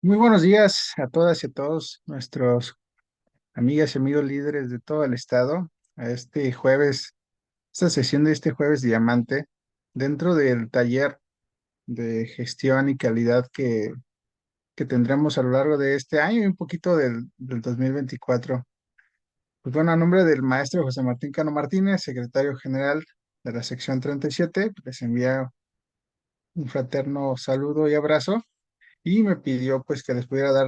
Muy buenos días a todas y a todos nuestros amigas y amigos líderes de todo el estado. A este jueves, esta sesión de este jueves diamante, dentro del taller de gestión y calidad que tendremos a lo largo de este año y un poquito del 2024. Pues bueno, a nombre del maestro José Martín Cano Martínez, secretario general de la sección 37, les envía un fraterno saludo y abrazo y me pidió pues que les pudiera dar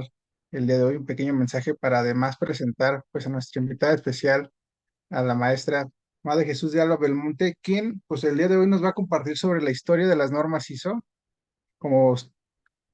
el día de hoy un pequeño mensaje para además presentar pues a nuestra invitada especial, a la maestra Madre Jesús de Alba Belmonte, quien pues el día de hoy nos va a compartir sobre la historia de las normas ISO. Como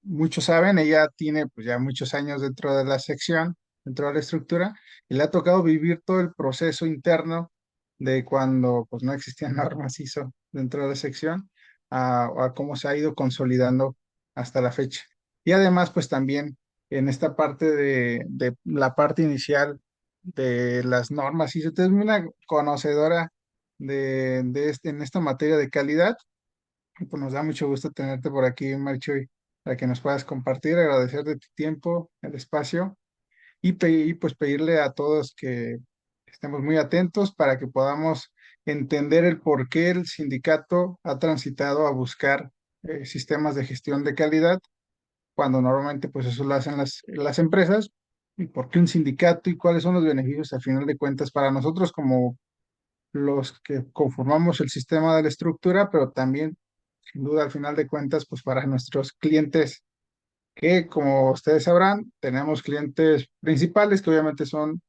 muchos saben, ella tiene pues ya muchos años dentro de la sección, dentro de la estructura, y le ha tocado vivir todo el proceso interno de cuando pues no existían normas ISO dentro de la sección a cómo se ha ido consolidando hasta la fecha. Y además pues también en esta parte de la parte inicial de las normas ISO, usted es una conocedora en esta materia de calidad. Pues nos da mucho gusto tenerte por aquí, Marchoy, para que nos puedas compartir, agradecer de tu tiempo, el espacio y pues pedirle a todos que estemos muy atentos para que podamos entender el por qué el sindicato ha transitado a buscar sistemas de gestión de calidad, cuando normalmente pues eso lo hacen las empresas, y por qué un sindicato y cuáles son los beneficios al final de cuentas para nosotros como los que conformamos el sistema de la estructura, pero también sin duda, al final de cuentas, pues para nuestros clientes, que como ustedes sabrán, tenemos clientes principales, que obviamente son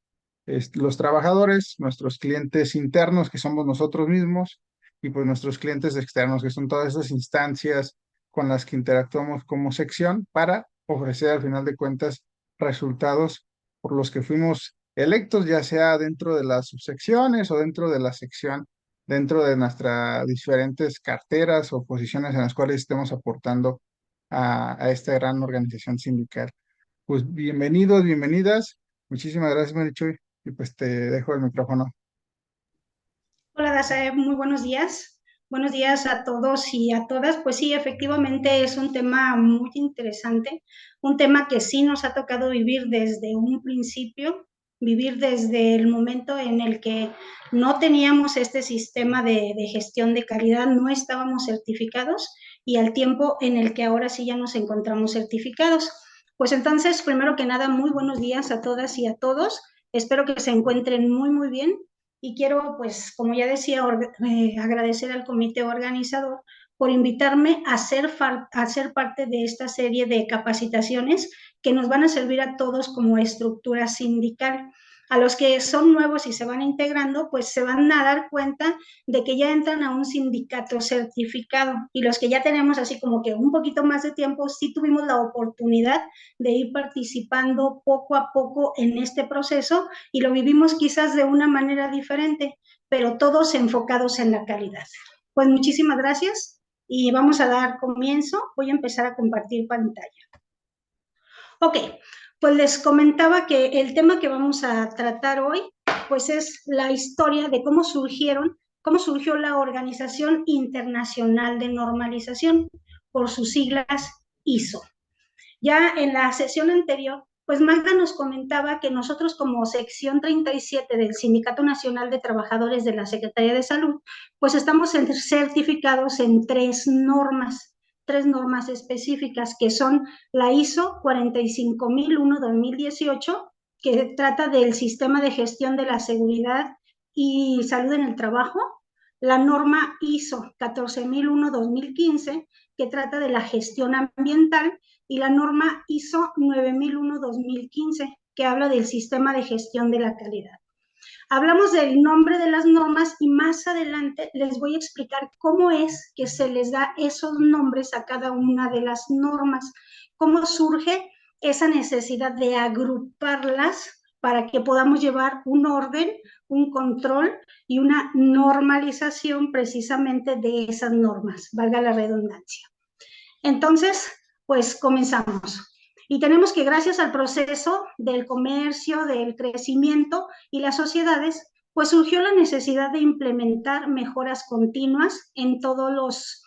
los trabajadores, nuestros clientes internos, que somos nosotros mismos, y pues nuestros clientes externos, que son todas esas instancias con las que interactuamos como sección para ofrecer al final de cuentas resultados por los que fuimos electos, ya sea dentro de las subsecciones o dentro de la sección, dentro de nuestras diferentes carteras o posiciones en las cuales estemos aportando a esta gran organización sindical. Pues bienvenidos, bienvenidas. Muchísimas gracias, Marichuy. Y pues te dejo el micrófono. Hola, Dazae, muy buenos días. Buenos días a todos y a todas. Pues sí, efectivamente es un tema muy interesante, un tema que sí nos ha tocado vivir desde un principio, vivir desde el momento en el que no teníamos este sistema de gestión de calidad, no estábamos certificados y al tiempo en el que ahora sí ya nos encontramos certificados. Pues entonces, primero que nada, muy buenos días a todas y a todos. Espero que se encuentren muy, muy bien y quiero, pues, como ya decía, agradecer al comité organizador por invitarme a ser parte de esta serie de capacitaciones que nos van a servir a todos como estructura sindical. A los que son nuevos y se van integrando, pues se van a dar cuenta de que ya entran a un sindicato certificado, y los que ya tenemos así como que un poquito más de tiempo, sí tuvimos la oportunidad de ir participando poco a poco en este proceso y lo vivimos quizás de una manera diferente, pero todos enfocados en la calidad. Pues muchísimas gracias y vamos a dar comienzo. Voy a empezar a compartir pantalla. Ok, pues les comentaba que el tema que vamos a tratar hoy pues es la historia de cómo surgió la Organización Internacional de Normalización, por sus siglas ISO. Ya en la sesión anterior, pues Magda nos comentaba que nosotros como sección 37 del Sindicato Nacional de Trabajadores de la Secretaría de Salud, pues estamos certificados en tres normas específicas, que son la ISO 45001-2018, que trata del sistema de gestión de la seguridad y salud en el trabajo, la norma ISO 14001-2015, que trata de la gestión ambiental, y la norma ISO 9001-2015, que habla del sistema de gestión de la calidad. Hablamos del nombre de las normas y más adelante les voy a explicar cómo es que se les da esos nombres a cada una de las normas, cómo surge esa necesidad de agruparlas para que podamos llevar un orden, un control y una normalización precisamente de esas normas, valga la redundancia. Entonces, pues comenzamos. Y tenemos que, gracias al proceso del comercio, del crecimiento y las sociedades, pues surgió la necesidad de implementar mejoras continuas en todos los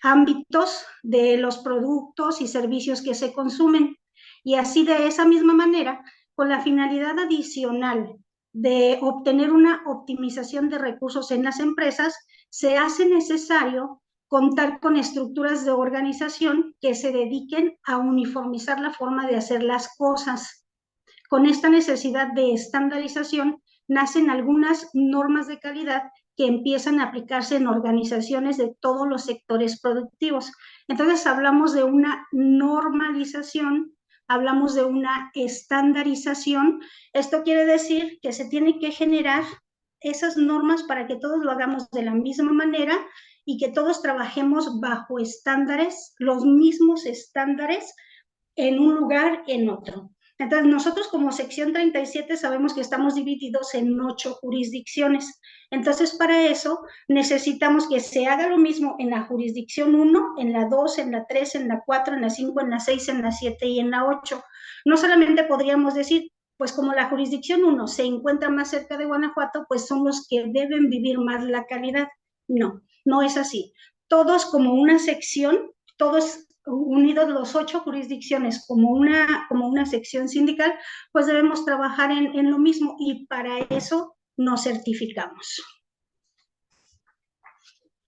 ámbitos de los productos y servicios que se consumen. Y así de esa misma manera, con la finalidad adicional de obtener una optimización de recursos en las empresas, se hace necesario contar con estructuras de organización que se dediquen a uniformizar la forma de hacer las cosas. Con esta necesidad de estandarización nacen algunas normas de calidad que empiezan a aplicarse en organizaciones de todos los sectores productivos. Entonces hablamos de una normalización, hablamos de una estandarización. Esto quiere decir que se tiene que generar esas normas para que todos lo hagamos de la misma manera y que todos trabajemos bajo estándares, los mismos estándares en un lugar, en otro. Entonces, nosotros como sección 37 sabemos que estamos divididos en 8 jurisdicciones. Entonces, para eso necesitamos que se haga lo mismo en la jurisdicción 1, en la 2, en la 3, en la 4, en la 5, en la 6, en la 7 y en la 8. No solamente podríamos decir, pues como la jurisdicción 1 se encuentra más cerca de Guanajuato, pues son los que deben vivir más la calidad. No, no es así. Todos como una sección, todos unidos los 8 jurisdicciones como una sección sindical, pues debemos trabajar en lo mismo y para eso nos certificamos.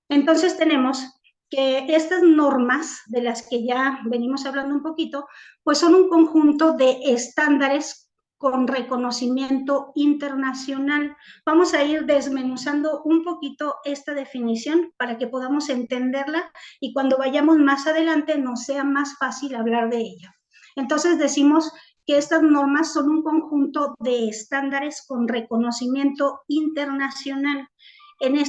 Entonces tenemos que estas normas de las que ya venimos hablando un poquito, pues son un conjunto de estándares con reconocimiento internacional. Vamos a ir desmenuzando un poquito esta definición para que podamos entenderla y cuando vayamos más adelante nos sea más fácil hablar de ella. Entonces decimos que estas normas son un conjunto de estándares con reconocimiento internacional. En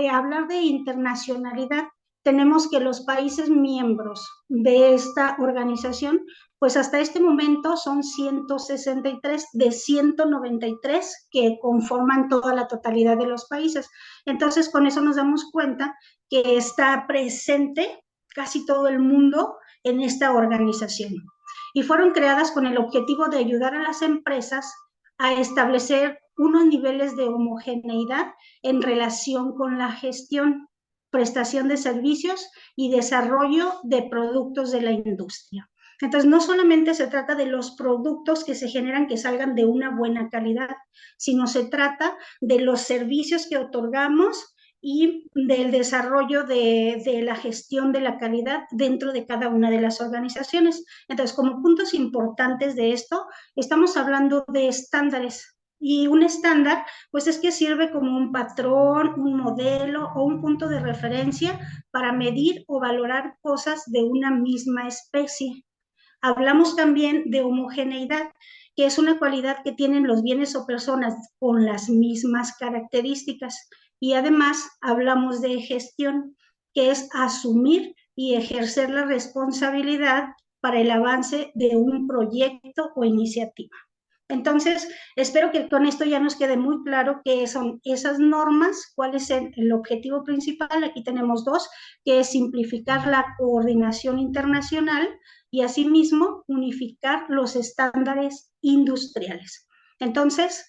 hablar de internacionalidad, tenemos que los países miembros de esta organización, pues hasta este momento son 163 de 193 que conforman toda la totalidad de los países. Entonces, con eso nos damos cuenta que está presente casi todo el mundo en esta organización. Y fueron creadas con el objetivo de ayudar a las empresas a establecer unos niveles de homogeneidad en relación con la gestión, prestación de servicios y desarrollo de productos de la industria. Entonces, no solamente se trata de los productos que se generan que salgan de una buena calidad, sino se trata de los servicios que otorgamos y del desarrollo de la gestión de la calidad dentro de cada una de las organizaciones. Entonces, como puntos importantes de esto, estamos hablando de estándares. Y un estándar, pues es que sirve como un patrón, un modelo o un punto de referencia para medir o valorar cosas de una misma especie. Hablamos también de homogeneidad, que es una cualidad que tienen los bienes o personas con las mismas características. Y además hablamos de gestión, que es asumir y ejercer la responsabilidad para el avance de un proyecto o iniciativa. Entonces, espero que con esto ya nos quede muy claro qué son esas normas, cuál es el objetivo principal. Aquí tenemos dos, que es simplificar la coordinación internacional y asimismo unificar los estándares industriales. Entonces,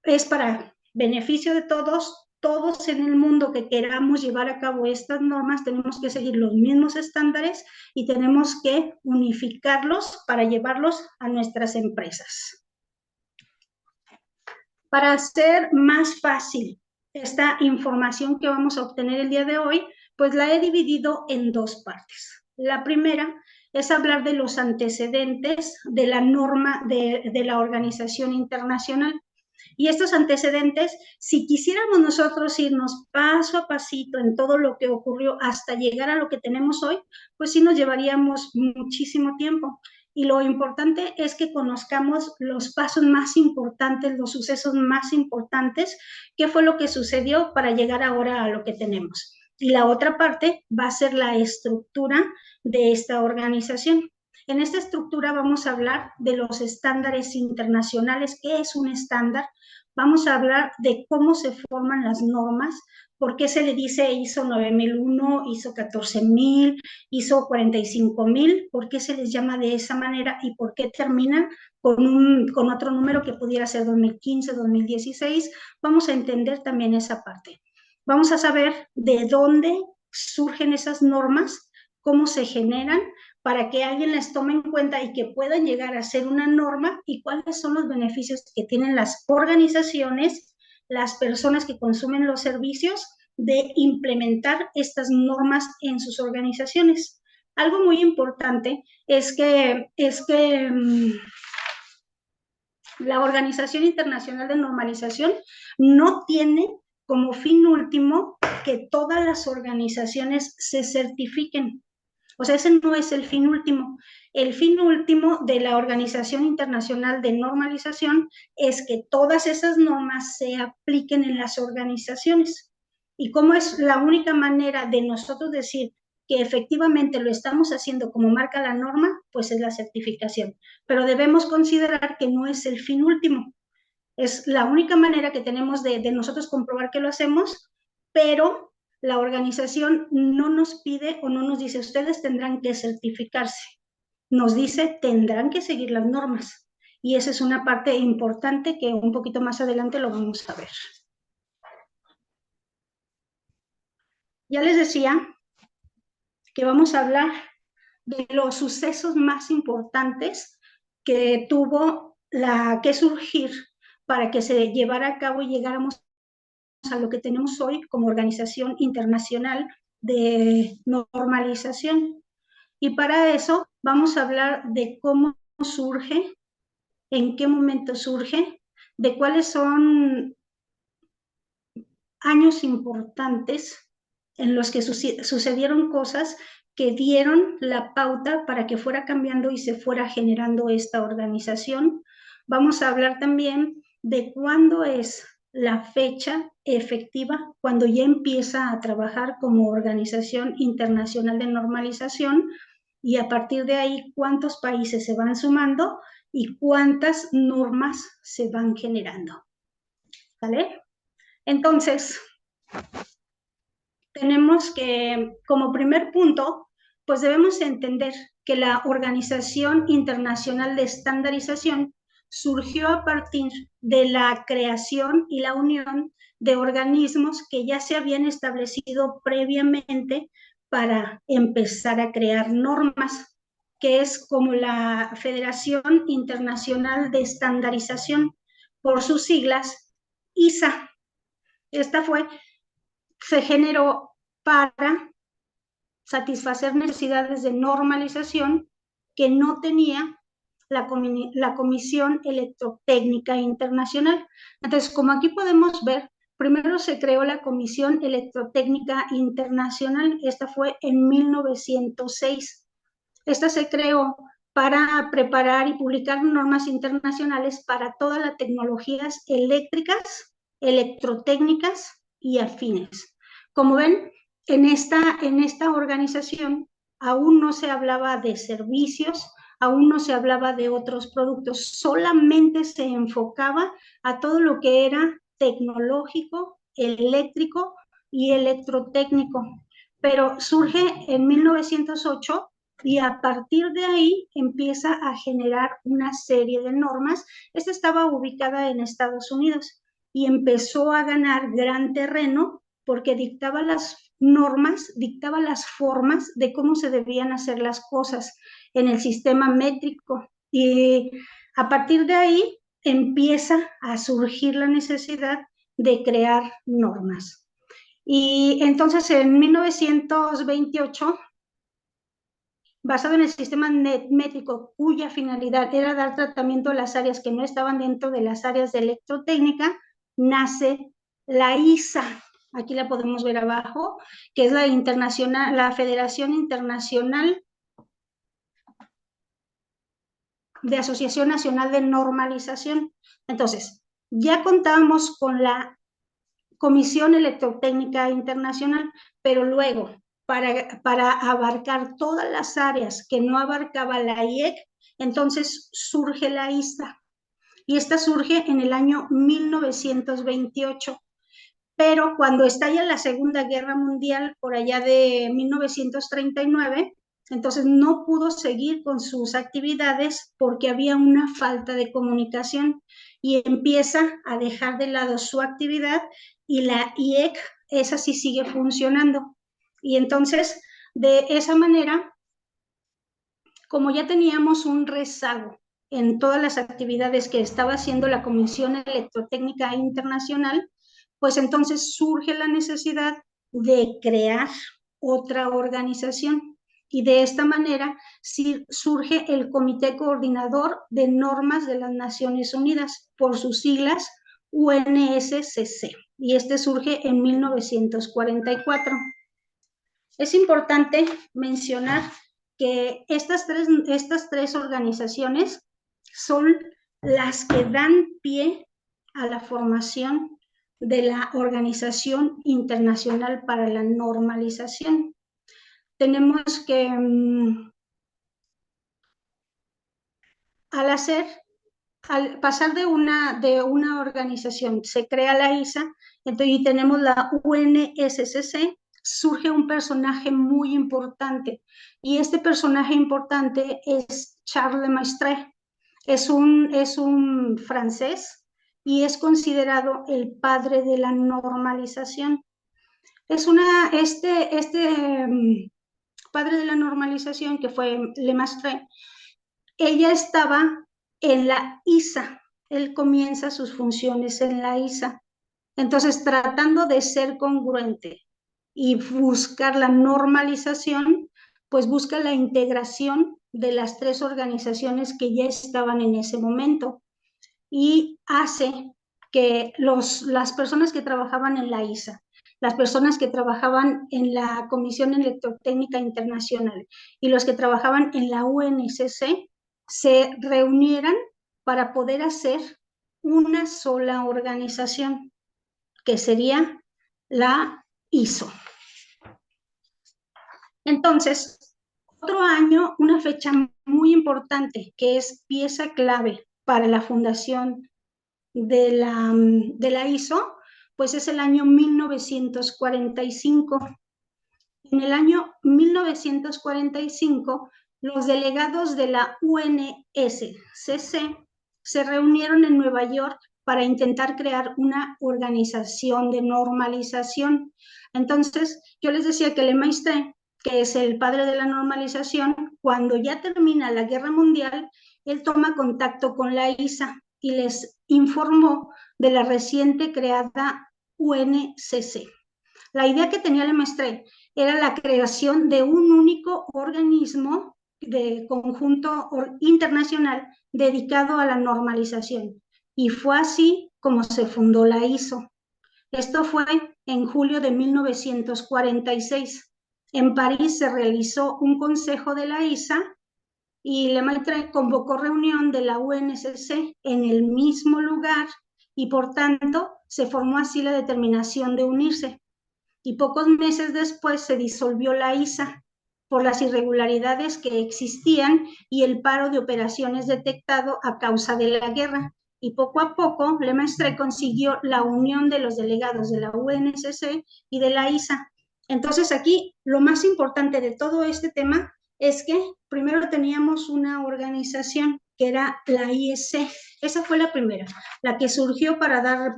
es para beneficio de todos. Todos en el mundo que queramos llevar a cabo estas normas tenemos que seguir los mismos estándares y tenemos que unificarlos para llevarlos a nuestras empresas. Para hacer más fácil esta información que vamos a obtener el día de hoy, pues la he dividido en dos partes. La primera es hablar de los antecedentes de la norma de la organización internacional. Y estos antecedentes, si quisiéramos nosotros irnos paso a pasito en todo lo que ocurrió hasta llegar a lo que tenemos hoy, pues sí nos llevaríamos muchísimo tiempo. Y lo importante es que conozcamos los pasos más importantes, los sucesos más importantes, qué fue lo que sucedió para llegar ahora a lo que tenemos. Y la otra parte va a ser la estructura de esta organización. En esta estructura vamos a hablar de los estándares internacionales. ¿Qué es un estándar? Vamos a hablar de cómo se forman las normas, por qué se le dice ISO 9001, ISO 14000, ISO 45000, por qué se les llama de esa manera y por qué terminan con otro número que pudiera ser 2015, 2016. Vamos a entender también esa parte. Vamos a saber de dónde surgen esas normas, cómo se generan, para que alguien las tome en cuenta y que puedan llegar a ser una norma y cuáles son los beneficios que tienen las organizaciones, las personas que consumen los servicios de implementar estas normas en sus organizaciones. Algo muy importante es que la Organización Internacional de Normalización no tiene como fin último que todas las organizaciones se certifiquen. O sea, ese no es el fin último. El fin último de la Organización Internacional de Normalización es que todas esas normas se apliquen en las organizaciones. Y cómo es la única manera de nosotros decir que efectivamente lo estamos haciendo como marca la norma, pues es la certificación. Pero debemos considerar que no es el fin último. Es la única manera que tenemos de nosotros comprobar que lo hacemos, pero la organización no nos pide o no nos dice, ustedes tendrán que certificarse. Nos dice, tendrán que seguir las normas. Y esa es una parte importante que un poquito más adelante lo vamos a ver. Ya les decía que vamos a hablar de los sucesos más importantes que tuvo que surgir para que se llevara a cabo y llegáramos a lo que tenemos hoy como Organización Internacional de Normalización. Y para eso vamos a hablar de cómo surge, en qué momento surge, de cuáles son años importantes en los que sucedieron cosas que dieron la pauta para que fuera cambiando y se fuera generando esta organización. Vamos a hablar también de cuándo es la fecha efectiva, cuando ya empieza a trabajar como Organización Internacional de Normalización, y a partir de ahí cuántos países se van sumando y cuántas normas se van generando. ¿Vale? Entonces, tenemos que, como primer punto, pues debemos entender que la Organización Internacional de Estandarización surgió a partir de la creación y la unión de organismos que ya se habían establecido previamente para empezar a crear normas, que es como la Federación Internacional de Estandarización, por sus siglas ISA. Esta se generó para satisfacer necesidades de normalización que no tenía la Comisión Electrotécnica Internacional. Entonces, como aquí podemos ver, primero se creó la Comisión Electrotécnica Internacional, esta fue en 1906. Esta se creó para preparar y publicar normas internacionales para todas las tecnologías eléctricas, electrotécnicas y afines. Como ven, en esta organización aún no se hablaba de servicios, aún no se hablaba de otros productos, solamente se enfocaba a todo lo que era tecnológico, eléctrico y electrotécnico. Pero surge en 1908 y a partir de ahí empieza a generar una serie de normas. Esta estaba ubicada en Estados Unidos y empezó a ganar gran terreno porque dictaba las normas, dictaba las formas de cómo se debían hacer las cosas en el sistema métrico. Y a partir de ahí empieza a surgir la necesidad de crear normas. Y entonces en 1928, basado en el sistema métrico cuya finalidad era dar tratamiento a las áreas que no estaban dentro de las áreas de electrotécnica, nace la ISA. Aquí la podemos ver abajo, que es la Federación Internacional de Asociación Nacional de Normalización. Entonces, ya contábamos con la Comisión Electrotécnica Internacional, pero luego, para abarcar todas las áreas que no abarcaba la IEC, entonces surge la ISA. Y esta surge en el año 1928. Pero cuando estalla la Segunda Guerra Mundial, por allá de 1939, entonces no pudo seguir con sus actividades porque había una falta de comunicación y empieza a dejar de lado su actividad y la IEC, esa sí sigue funcionando. Y entonces, de esa manera, como ya teníamos un rezago en todas las actividades que estaba haciendo la Comisión Electrotécnica Internacional, pues entonces surge la necesidad de crear otra organización. Y de esta manera surge el Comité Coordinador de Normas de las Naciones Unidas, por sus siglas UNSCC. Y este surge en 1944. Es importante mencionar que estas tres organizaciones son las que dan pie a la formación de la Organización Internacional para la Normalización. Tenemos que, al pasar de una organización, se crea la ISA, entonces, y tenemos la UNSCC, surge un personaje muy importante, y este personaje importante es Charles Lemaitre. Es un francés y es considerado el padre de la normalización. Padre de la normalización, que fue Lemaitre, ella estaba en la ISA, él comienza sus funciones en la ISA. Entonces, tratando de ser congruente y buscar la normalización, pues busca la integración de las tres organizaciones que ya estaban en ese momento y hace que las personas que trabajaban en la ISA, las personas que trabajaban en la Comisión Electrotécnica Internacional y los que trabajaban en la UNSC se reunieran para poder hacer una sola organización, que sería la ISO. Entonces, otro año, una fecha muy importante que es pieza clave para la fundación de la ISO, pues es el año 1945. En el año 1945, los delegados de la UNSCC se reunieron en Nueva York para intentar crear una organización de normalización. Entonces, yo les decía que Lemaitre, que es el padre de la normalización, cuando ya termina la Guerra Mundial, él toma contacto con la ISA y les informó de la reciente creada UNSCC. La idea que tenía Lemaitre era la creación de un único organismo de conjunto internacional dedicado a la normalización. Y fue así como se fundó la ISO. Esto fue en julio de 1946. En París se realizó un consejo de la ISA y Lemaitre convocó reunión de la UNSC en el mismo lugar y por tanto se formó así la determinación de unirse. Y pocos meses después se disolvió la ISA por las irregularidades que existían y el paro de operaciones detectado a causa de la guerra. Y poco a poco, Lemaitre consiguió la unión de los delegados de la UNSC y de la ISA. Entonces aquí lo más importante de todo este tema es que primero teníamos una organización que era la IEC. Esa fue la primera, la que surgió para dar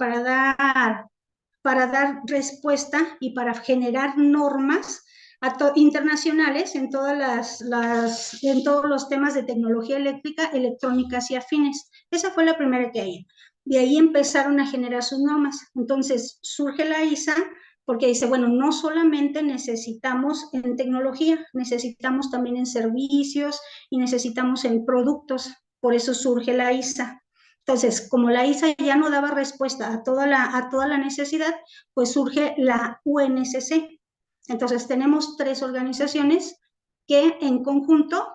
respuesta y para generar normas internacionales en todos los temas de tecnología eléctrica, electrónicas y afines. Esa fue la primera que hay. De ahí empezaron a generar sus normas. Entonces surge la ISA porque dice, bueno, no solamente necesitamos en tecnología, necesitamos también en servicios y necesitamos en productos. Por eso surge la ISA. Entonces, como la ISA ya no daba respuesta a toda la necesidad, pues surge la UNSC. Entonces, tenemos tres organizaciones que en conjunto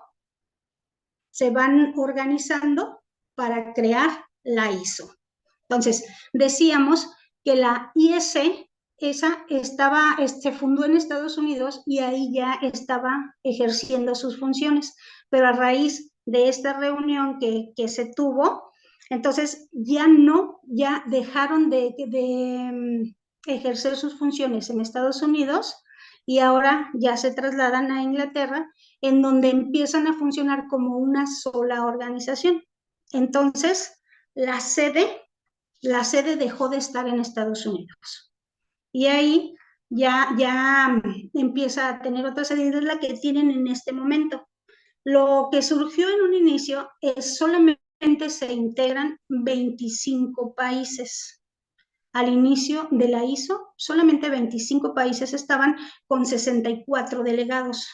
se van organizando para crear la ISO. Entonces, decíamos que la IEC, esa se fundó en Estados Unidos y ahí ya estaba ejerciendo sus funciones, pero a raíz de esta reunión que se tuvo, entonces ya dejaron de ejercer sus funciones en Estados Unidos y ahora ya se trasladan a Inglaterra, en donde empiezan a funcionar como una sola organización. Entonces, la sede dejó de estar en Estados Unidos. Y ahí ya empieza a tener otra sede, es la que tienen en este momento. Lo que surgió en un inicio es solamente se integran 25 países. Al inicio de la ISO, solamente 25 países estaban con 64 delegados.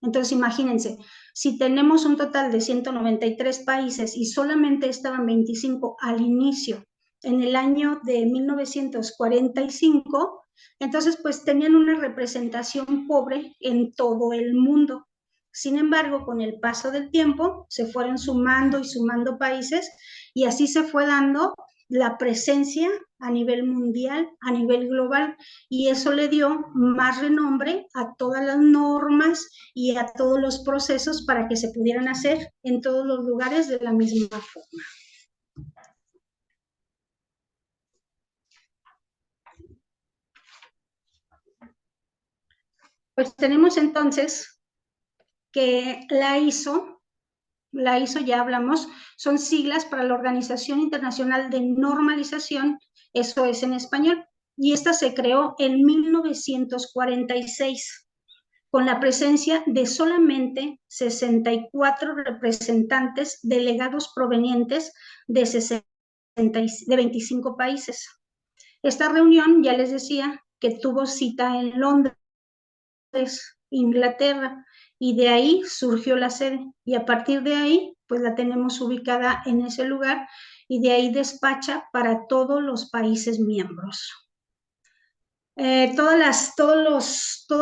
Entonces, imagínense, si tenemos un total de 193 países y solamente estaban 25 al inicio, en el año de 1945, entonces pues tenían una representación pobre en todo el mundo. Sin embargo, con el paso del tiempo, se fueron sumando y sumando países y así se fue dando la presencia a nivel mundial, a nivel global, y eso le dio más renombre a todas las normas y a todos los procesos para que se pudieran hacer en todos los lugares de la misma forma. Pues tenemos entonces que la ISO ya hablamos, son siglas para la Organización Internacional de Normalización, eso es en español, y esta se creó en 1946 con la presencia de solamente 64 representantes delegados provenientes de 25 países. Esta reunión, ya les decía, que tuvo cita en Londres, Inglaterra, y de ahí surgió la sede, y a partir de ahí, pues la tenemos ubicada en ese lugar, y de ahí despacha para todos los países miembros. Todos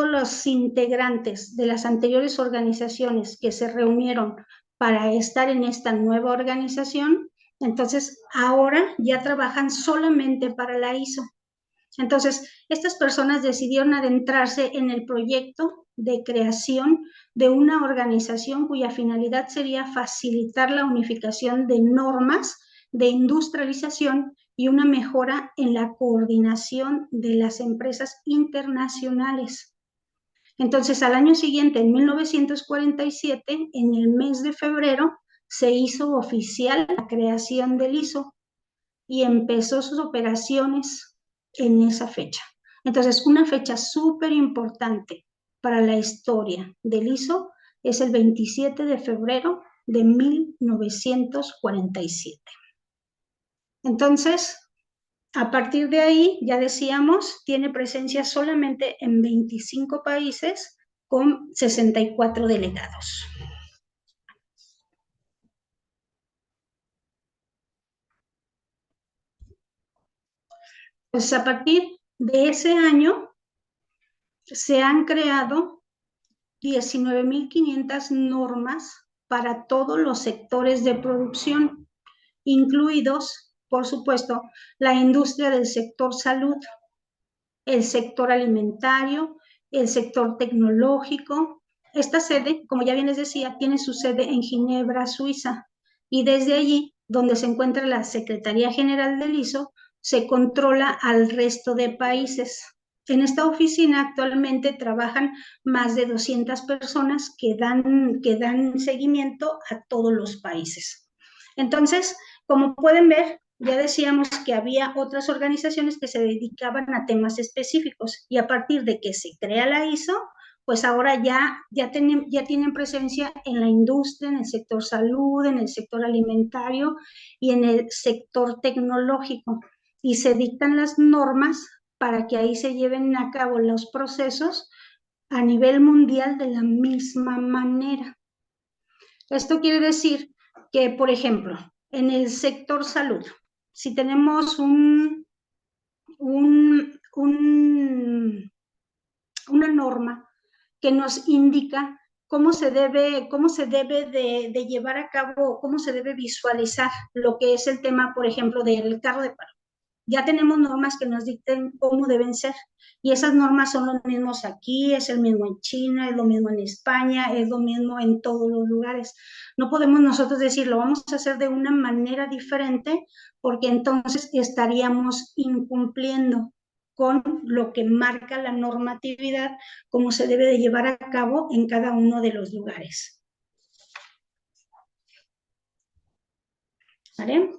los integrantes de las anteriores organizaciones que se reunieron para estar en esta nueva organización, entonces ahora ya trabajan solamente para la ISO. Entonces, estas personas decidieron adentrarse en el proyecto de creación de una organización cuya finalidad sería facilitar la unificación de normas de industrialización y una mejora en la coordinación de las empresas internacionales. Entonces, al año siguiente, en 1947, en el mes de febrero, se hizo oficial la creación del ISO y empezó sus operaciones en esa fecha. Entonces, una fecha súper importante para la historia del ISO es el 27 de febrero de 1947. Entonces, a partir de ahí, ya decíamos, tiene presencia solamente en 25 países con 64 delegados. Pues a partir de ese año se han creado 19.500 normas para todos los sectores de producción, incluidos, por supuesto, la industria del sector salud, el sector alimentario, el sector tecnológico. Esta sede, como ya bien les decía, tiene su sede en Ginebra, Suiza, y desde allí, donde se encuentra la Secretaría General del ISO, se controla al resto de países. En esta oficina actualmente trabajan más de 200 personas que dan seguimiento a todos los países. Entonces, como pueden ver, ya decíamos que había otras organizaciones que se dedicaban a temas específicos y a partir de que se crea la ISO, pues ahora ya tienen presencia en la industria, en el sector salud, en el sector alimentario y en el sector tecnológico. Y se dictan las normas para que ahí se lleven a cabo los procesos a nivel mundial de la misma manera. Esto quiere decir que, por ejemplo, en el sector salud, si tenemos una norma que nos indica cómo se debe de llevar a cabo, cómo se debe visualizar lo que es el tema, por ejemplo, del carro de paro. Ya tenemos normas que nos dicten cómo deben ser y esas normas son los mismos aquí, es el mismo en China, es lo mismo en España, es lo mismo en todos los lugares. No podemos nosotros decir, lo vamos a hacer de una manera diferente porque entonces estaríamos incumpliendo con lo que marca la normatividad, cómo se debe de llevar a cabo en cada uno de los lugares. ¿Vale?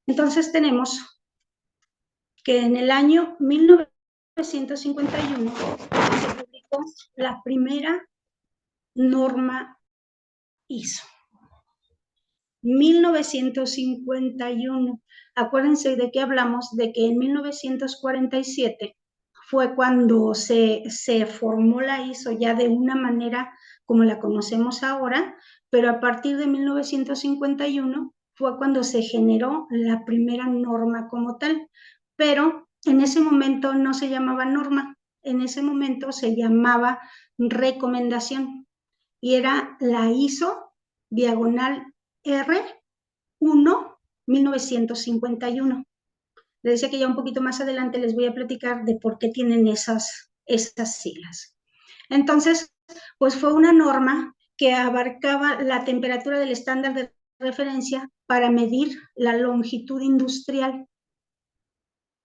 Entonces tenemos que en el año 19 1951 se publicó la primera norma ISO. 1951. Acuérdense de que hablamos de que en 1947 fue cuando se formó la ISO ya de una manera como la conocemos ahora, pero a partir de 1951 fue cuando se generó la primera norma como tal. Pero en ese momento no se llamaba norma, en ese momento se llamaba recomendación y era la ISO diagonal R1 1951. Les decía que ya un poquito más adelante les voy a platicar de por qué tienen esas siglas. Entonces, pues fue una norma que abarcaba la temperatura del estándar de referencia para medir la longitud industrial.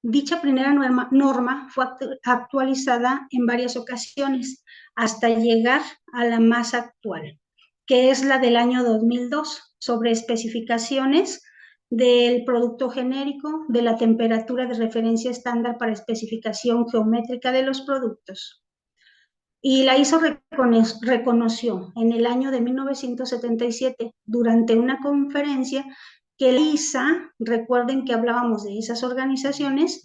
Dicha primera norma fue actualizada en varias ocasiones hasta llegar a la más actual, que es la del año 2002, sobre especificaciones del producto genérico, de la temperatura de referencia estándar para especificación geométrica de los productos. Y la ISO reconoció en el año de 1977, durante una conferencia, que la ISA, recuerden que hablábamos de esas organizaciones,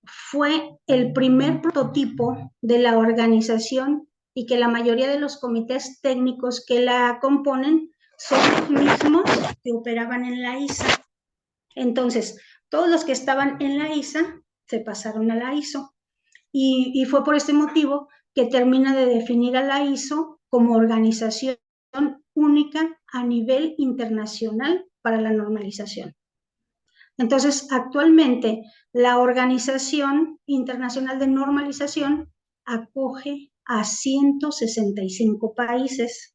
fue el primer prototipo de la organización y que la mayoría de los comités técnicos que la componen son los mismos que operaban en la ISA. Entonces, todos los que estaban en la ISA se pasaron a la ISO y fue por este motivo que termina de definir a la ISO como organización única a nivel internacional para la normalización. Entonces, actualmente, la Organización Internacional de Normalización acoge a 165 países.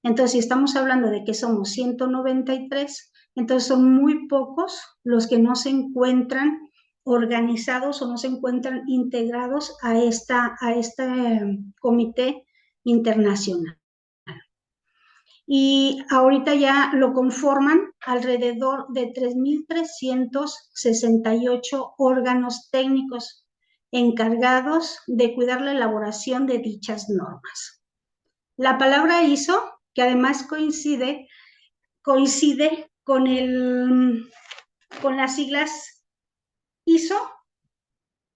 Entonces, si estamos hablando de que somos 193, entonces son muy pocos los que no se encuentran organizados o no se encuentran integrados a este comité internacional. Y ahorita ya lo conforman alrededor de 3.368 órganos técnicos encargados de cuidar la elaboración de dichas normas. La palabra ISO, que además coincide con las siglas ISO,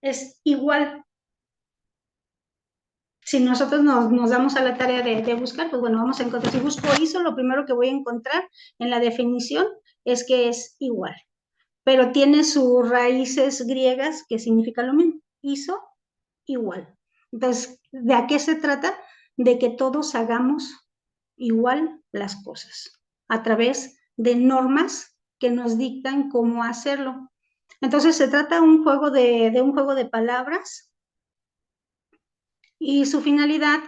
es igual. Si nosotros nos damos a la tarea de buscar, pues bueno, vamos a encontrar. Si busco ISO, lo primero que voy a encontrar en la definición es que es igual, pero tiene sus raíces griegas que significan lo mismo. ISO, igual. Entonces, ¿de a qué se trata? De que todos hagamos igual las cosas, a través de normas que nos dictan cómo hacerlo. Entonces, se trata de un juego de palabras y su finalidad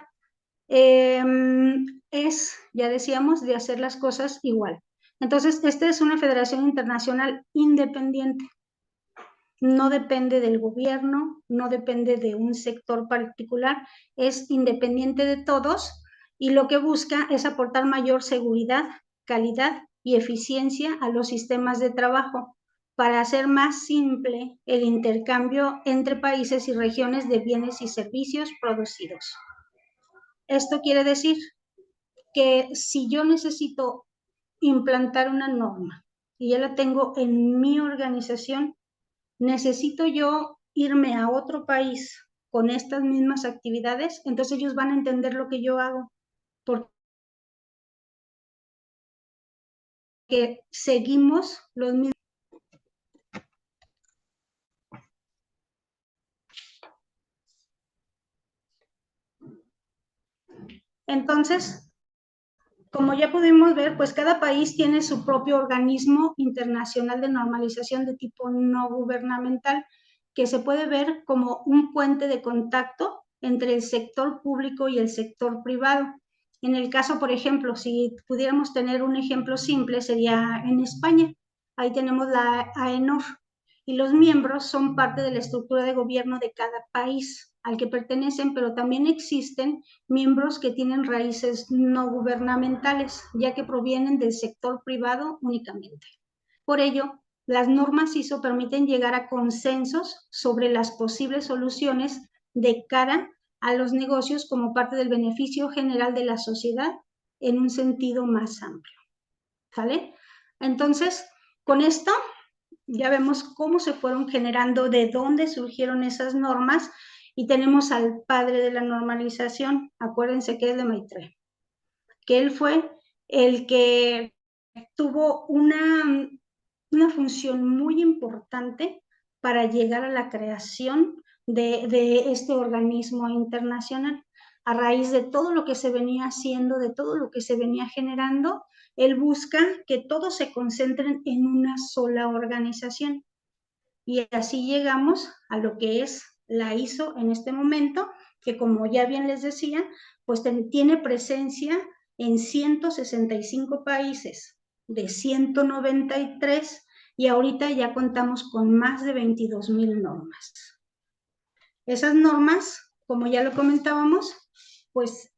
es, ya decíamos, de hacer las cosas igual. Entonces, esta es una federación internacional independiente. No depende del gobierno, no depende de un sector particular, es independiente de todos y lo que busca es aportar mayor seguridad, calidad y eficiencia a los sistemas de trabajo para hacer más simple el intercambio entre países y regiones de bienes y servicios producidos. Esto quiere decir que si yo necesito implantar una norma y ya la tengo en mi organización, necesito yo irme a otro país con estas mismas actividades, entonces ellos van a entender lo que yo hago, porque seguimos los mismos. Entonces, como ya pudimos ver, pues cada país tiene su propio organismo internacional de normalización de tipo no gubernamental, que se puede ver como un puente de contacto entre el sector público y el sector privado. En el caso, por ejemplo, si pudiéramos tener un ejemplo simple, sería en España. Ahí tenemos la AENOR y los miembros son parte de la estructura de gobierno de cada país al que pertenecen, pero también existen miembros que tienen raíces no gubernamentales, ya que provienen del sector privado únicamente. Por ello, Las normas ISO permiten llegar a consensos sobre las posibles soluciones de cara a los negocios como parte del beneficio general de la sociedad en un sentido más amplio. ¿Sale? Entonces, con esto ya vemos cómo se fueron generando, de dónde surgieron esas normas, y tenemos al padre de la normalización, acuérdense que es de Maitreya, que él fue el que tuvo una función muy importante para llegar a la creación de este organismo internacional. A raíz de todo lo que se venía haciendo, de todo lo que se venía generando, él busca que todos se concentren en una sola organización. Y así llegamos a lo que es la ISO en este momento, que como ya bien les decía, pues tiene presencia en 165 países de 193, y ahorita ya contamos con más de 22,000 normas. Esas normas, como ya lo comentábamos, pues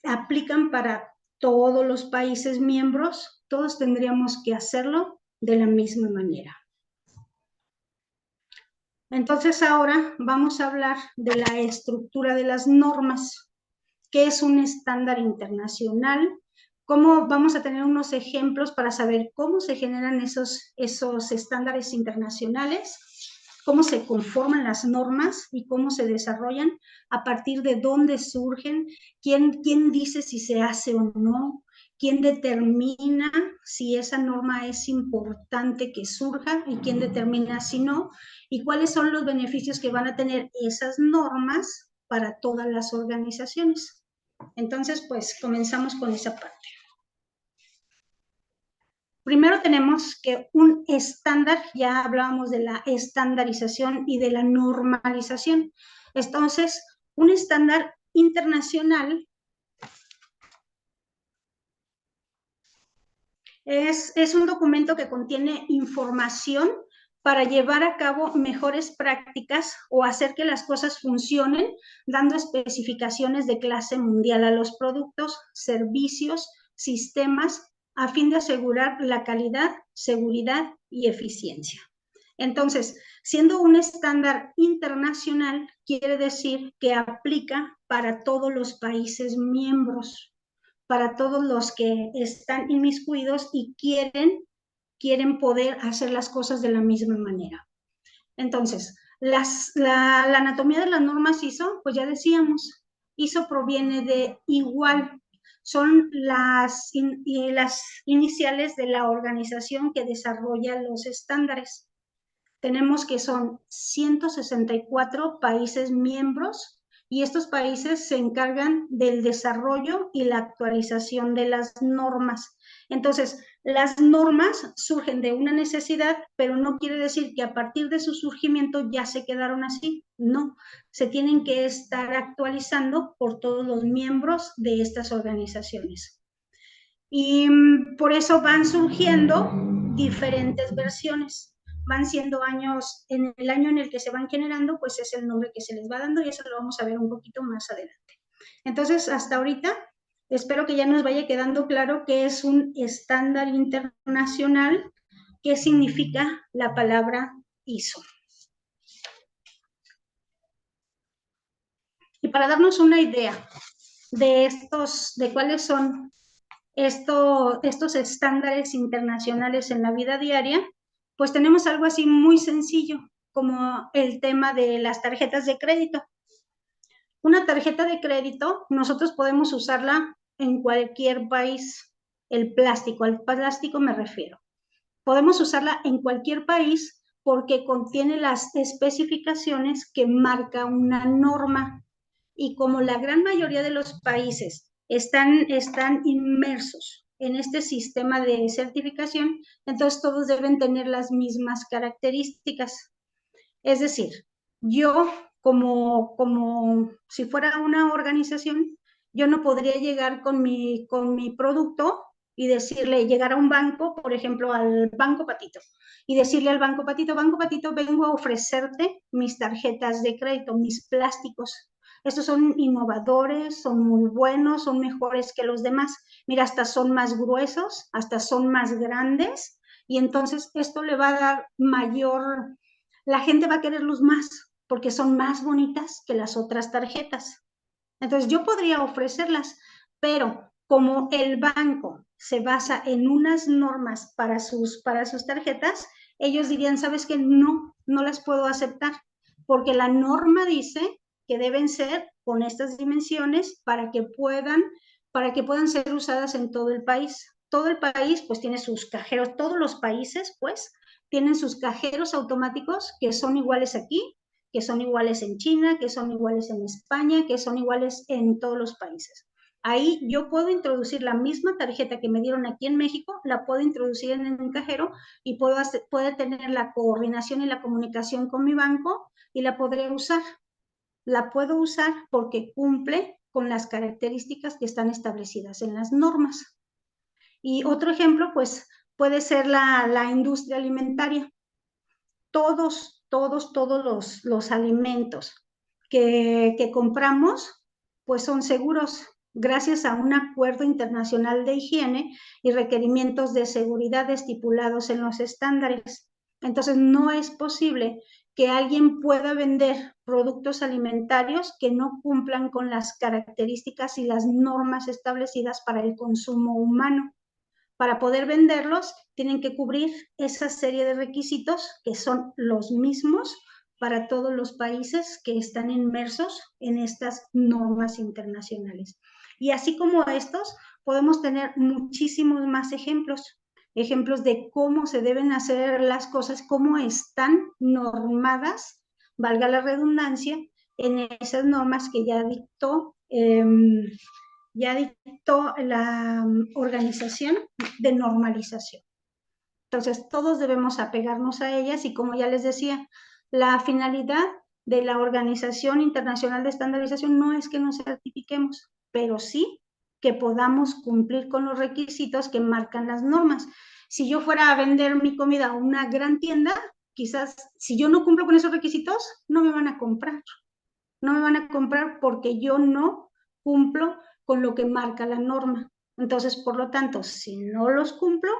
aplican para todos los países miembros. Todos tendríamos que hacerlo de la misma manera. Entonces ahora vamos a hablar de la estructura de las normas, qué es un estándar internacional, cómo vamos a tener unos ejemplos para saber cómo se generan esos estándares internacionales, cómo se conforman las normas y cómo se desarrollan, a partir de dónde surgen, quién dice si se hace o no, quién determina si esa norma es importante que surja y quién determina si no, y cuáles son los beneficios que van a tener esas normas para todas las organizaciones. Entonces, pues comenzamos con esa parte. Primero tenemos que un estándar, ya hablábamos de la estandarización y de la normalización. Entonces, un estándar internacional es un documento que contiene información para llevar a cabo mejores prácticas o hacer que las cosas funcionen, dando especificaciones de clase mundial a los productos, servicios, sistemas, a fin de asegurar la calidad, seguridad y eficiencia. Entonces, siendo un estándar internacional, quiere decir que aplica para todos los países miembros, para todos los que están inmiscuidos y quieren poder hacer las cosas de la misma manera. Entonces, la anatomía de las normas ISO, pues ya decíamos, ISO proviene de igual, son las iniciales de la organización que desarrolla los estándares. Tenemos que son 164 países miembros, y estos países se encargan del desarrollo y la actualización de las normas. Entonces, las normas surgen de una necesidad, pero no quiere decir que a partir de su surgimiento ya se quedaron así. No, se tienen que estar actualizando por todos los miembros de estas organizaciones. Y por eso van surgiendo diferentes versiones. Van siendo años, en el año en el que se van generando, pues es el nombre que se les va dando, y eso lo vamos a ver un poquito más adelante. Entonces, hasta ahorita, espero que ya nos vaya quedando claro qué es un estándar internacional, qué significa la palabra ISO. Y para darnos una idea de cuáles son estos estándares internacionales en la vida diaria, pues tenemos algo así muy sencillo, como el tema de las tarjetas de crédito. Una tarjeta de crédito, nosotros podemos usarla en cualquier país. Al plástico me refiero. Podemos usarla en cualquier país porque contiene las especificaciones que marca una norma. Y como la gran mayoría de los países están inmersos en este sistema de certificación, entonces todos deben tener las mismas características. Es decir, yo como si fuera una organización, yo no podría llegar con mi producto y decirle, llegar a un banco, por ejemplo, al Banco Patito, y decirle al Banco Patito, vengo a ofrecerte mis tarjetas de crédito, mis plásticos. Estos son innovadores, son muy buenos, son mejores que los demás. Mira, hasta son más gruesos, hasta son más grandes, y entonces esto le va a dar mayor, la gente va a quererlos más porque son más bonitas que las otras tarjetas. Entonces yo podría ofrecerlas, pero como el banco se basa en unas normas para sus tarjetas, ellos dirían, ¿sabes qué? No, no las puedo aceptar, porque la norma dice que deben ser con estas dimensiones para que puedan ser usadas en todo el país. Todo el país pues tiene sus cajeros, todos los países pues tienen sus cajeros automáticos que son iguales aquí, que son iguales en China, que son iguales en España, que son iguales en todos los países. Ahí yo puedo introducir la misma tarjeta que me dieron aquí en México, la puedo introducir en un cajero y puedo tener la coordinación y la comunicación con mi banco y la podré usar. La puedo usar porque cumple con las características que están establecidas en las normas. Y otro ejemplo, pues, puede ser la industria alimentaria. Todos los alimentos que compramos, pues son seguros gracias a un acuerdo internacional de higiene y requerimientos de seguridad estipulados en los estándares. Entonces, no es posible que alguien pueda vender productos alimentarios que no cumplan con las características y las normas establecidas para el consumo humano. Para poder venderlos, tienen que cubrir esa serie de requisitos que son los mismos para todos los países que están inmersos en estas normas internacionales. Y así como estos, podemos tener muchísimos más ejemplos, ejemplos de cómo se deben hacer las cosas, cómo están normadas, valga la redundancia, en esas normas que ya dictó la Organización de Normalización. Entonces, todos debemos apegarnos a ellas y como ya les decía, la finalidad de la Organización Internacional de Estandarización no es que nos certifiquemos, pero sí que podamos cumplir con los requisitos que marcan las normas. Si yo fuera a vender mi comida a una gran tienda, quizás si yo no cumplo con esos requisitos, no me van a comprar. No me van a comprar porque yo no cumplo con lo que marca la norma. Entonces, por lo tanto, si no los cumplo,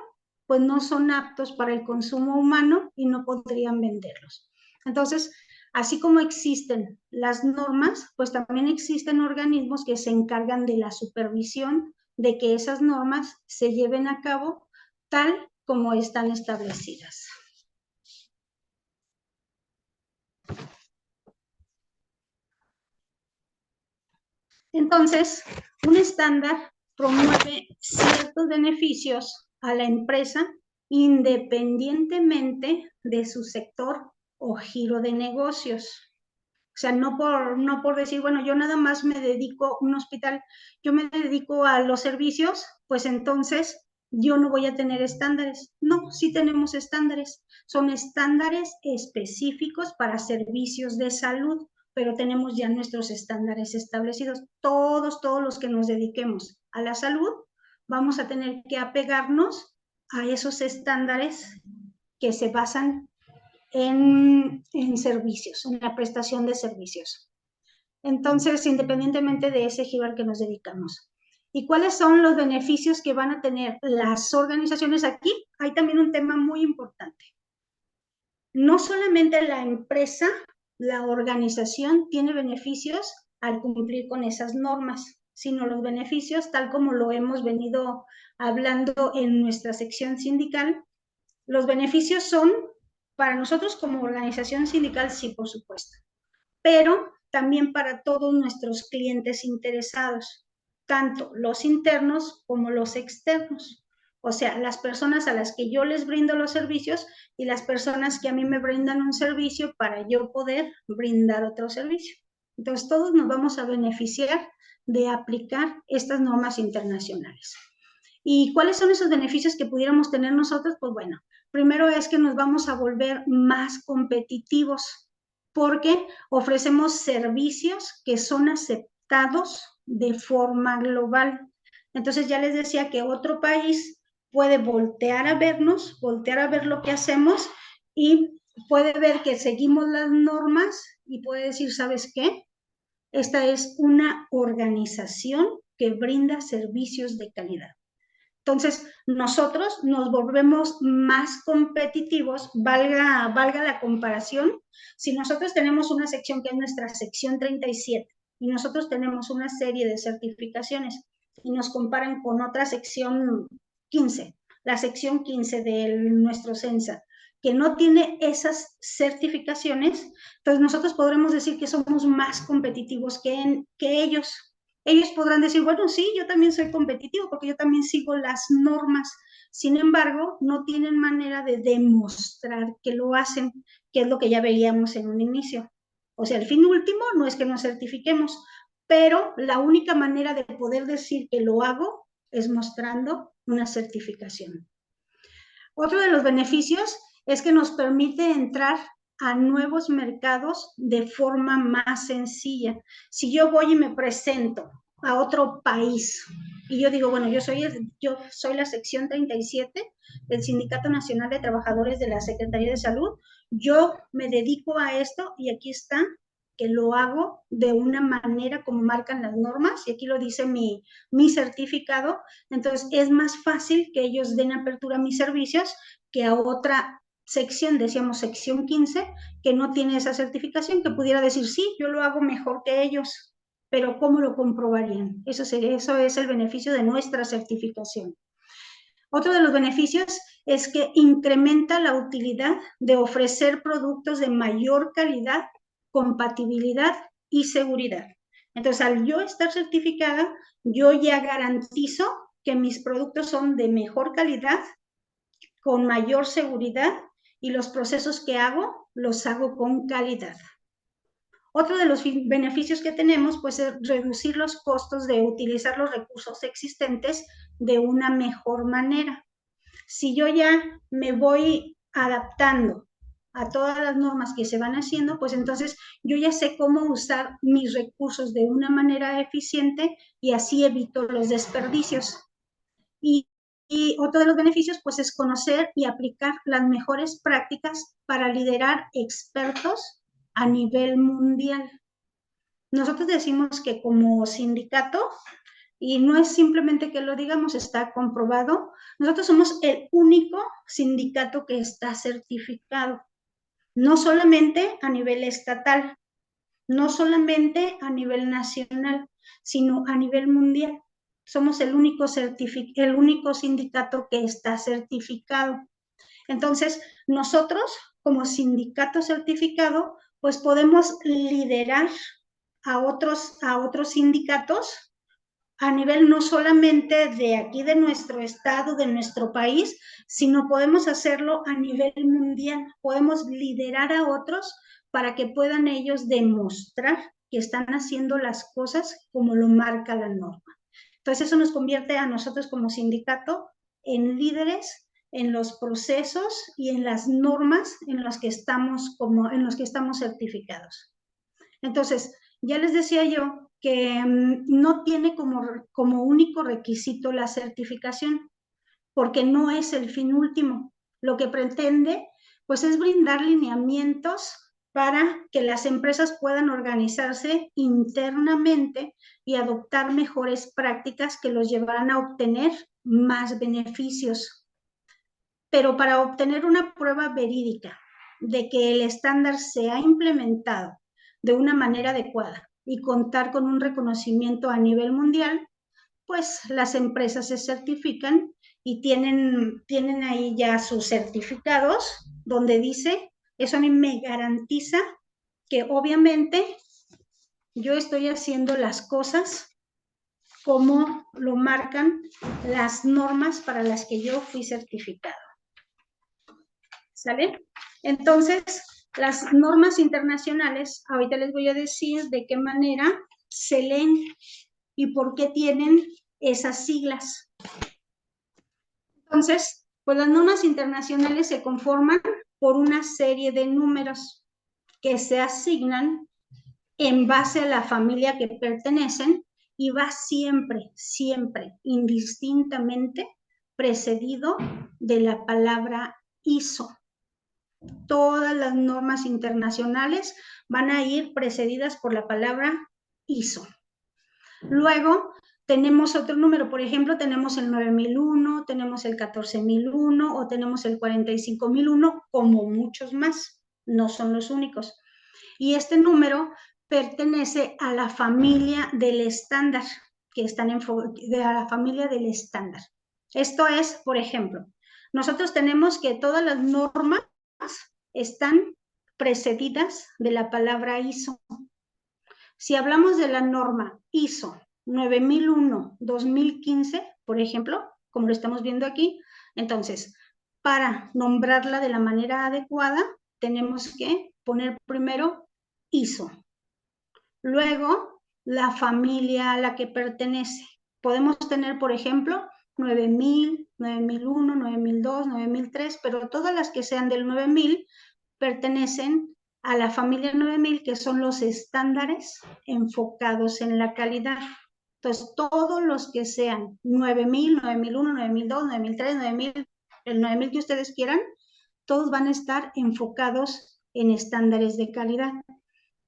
pues no son aptos para el consumo humano y no podrían venderlos. Entonces, así como existen las normas, pues también existen organismos que se encargan de la supervisión de que esas normas se lleven a cabo tal como están establecidas. Entonces, un estándar promueve ciertos beneficios a la empresa independientemente de su sector o giro de negocios. O sea, no por decir, bueno, yo nada más me dedico a un hospital, yo me dedico a los servicios, pues entonces yo no voy a tener estándares. No, sí tenemos estándares. Son estándares específicos para servicios de salud, pero tenemos ya nuestros estándares establecidos. Todos los que nos dediquemos a la salud, vamos a tener que apegarnos a esos estándares que se basan en servicios, en la prestación de servicios. Entonces, independientemente de ese giro al que nos dedicamos. ¿Y cuáles son los beneficios que van a tener las organizaciones aquí? Hay también un tema muy importante. No solamente la empresa, la organización tiene beneficios al cumplir con esas normas, sino los beneficios, tal como lo hemos venido hablando en nuestra sección sindical, los beneficios son para nosotros como organización sindical, sí, por supuesto, pero también para todos nuestros clientes interesados, tanto los internos como los externos. O sea, las personas a las que yo les brindo los servicios y las personas que a mí me brindan un servicio para yo poder brindar otro servicio. Entonces, todos nos vamos a beneficiar de aplicar estas normas internacionales. ¿Y cuáles son esos beneficios que pudiéramos tener nosotros? Pues bueno, primero es que nos vamos a volver más competitivos porque ofrecemos servicios que son aceptados de forma global. Entonces ya les decía que otro país puede voltear a vernos, voltear a ver lo que hacemos y puede ver que seguimos las normas y puede decir, ¿sabes qué? Esta es una organización que brinda servicios de calidad. Entonces, nosotros nos volvemos más competitivos, valga la comparación. Si nosotros tenemos una sección que es nuestra sección 37 y nosotros tenemos una serie de certificaciones y nos comparan con otra sección 15, la sección 15 de nuestro CENSA, que no tiene esas certificaciones, entonces nosotros podremos decir que somos más competitivos que ellos. Ellos podrán decir, bueno, sí, yo también soy competitivo porque yo también sigo las normas. Sin embargo, no tienen manera de demostrar que lo hacen, que es lo que ya veíamos en un inicio. O sea, el fin último no es que nos certifiquemos, pero la única manera de poder decir que lo hago es mostrando una certificación. Otro de los beneficios es que nos permite entrar a nuevos mercados de forma más sencilla. Si yo voy y me presento a otro país y yo digo, bueno, yo soy la sección 37 del Sindicato Nacional de Trabajadores de la Secretaría de Salud, yo me dedico a esto y aquí está que lo hago de una manera como marcan las normas, y aquí lo dice mi certificado, entonces es más fácil que ellos den apertura a mis servicios que a otra sección, decíamos sección 15, que no tiene esa certificación, que pudiera decir, sí, yo lo hago mejor que ellos, pero ¿cómo lo comprobarían? Eso es el beneficio de nuestra certificación. Otro de los beneficios es que incrementa la utilidad de ofrecer productos de mayor calidad, compatibilidad y seguridad. Entonces, al yo estar certificada, yo ya garantizo que mis productos son de mejor calidad, con mayor seguridad, y los procesos que hago, los hago con calidad. Otro de los beneficios que tenemos pues, es reducir los costos de utilizar los recursos existentes de una mejor manera. Si yo ya me voy adaptando a todas las normas que se van haciendo, pues entonces yo ya sé cómo usar mis recursos de una manera eficiente y así evito los desperdicios. Y, y otro de los beneficios pues es conocer y aplicar las mejores prácticas para liderar expertos a nivel mundial. Nosotros decimos que como sindicato, y no es simplemente que lo digamos, está comprobado, nosotros somos el único sindicato que está certificado, no solamente a nivel estatal, no solamente a nivel nacional, sino a nivel mundial. Somos el único sindicato que está certificado. Entonces, nosotros como sindicato certificado, pues podemos liderar a otros sindicatos a nivel no solamente de aquí de nuestro estado, de nuestro país, sino podemos hacerlo a nivel mundial. Podemos liderar a otros para que puedan ellos demostrar que están haciendo las cosas como lo marca la norma. Entonces eso nos convierte a nosotros como sindicato en líderes en los procesos y en las normas en los que estamos certificados. Entonces, ya les decía yo que no tiene como único requisito la certificación, porque no es el fin último. Lo que pretende, pues, es brindar lineamientos para que las empresas puedan organizarse internamente y adoptar mejores prácticas que los llevarán a obtener más beneficios. Pero para obtener una prueba verídica de que el estándar se ha implementado de una manera adecuada y contar con un reconocimiento a nivel mundial, pues las empresas se certifican y tienen ahí ya sus certificados donde dice, eso a mí me garantiza que obviamente yo estoy haciendo las cosas como lo marcan las normas para las que yo fui certificado. ¿Sale? Entonces, las normas internacionales, ahorita les voy a decir de qué manera se leen y por qué tienen esas siglas. Entonces, pues las normas internacionales se conforman por una serie de números que se asignan en base a la familia que pertenecen y va siempre, siempre, indistintamente precedido de la palabra ISO. Todas las normas internacionales van a ir precedidas por la palabra ISO. Luego tenemos otro número, por ejemplo, tenemos el 9001, tenemos el 14001 o tenemos el 45001, como muchos más, no son los únicos. Y este número pertenece a la familia del estándar, a la familia del estándar. Esto es, por ejemplo, nosotros tenemos que todas las normas están precedidas de la palabra ISO. Si hablamos de la norma ISO 9001-2015, por ejemplo, como lo estamos viendo aquí, entonces, para nombrarla de la manera adecuada, tenemos que poner primero ISO. Luego, la familia a la que pertenece. Podemos tener, por ejemplo, 9000, 9001, 9002, 9003, pero todas las que sean del 9000 pertenecen a la familia 9000, que son los estándares enfocados en la calidad. Entonces, todos los que sean 9000, 9001, 9002, 9003, 9000, el 9000 que ustedes quieran, todos van a estar enfocados en estándares de calidad.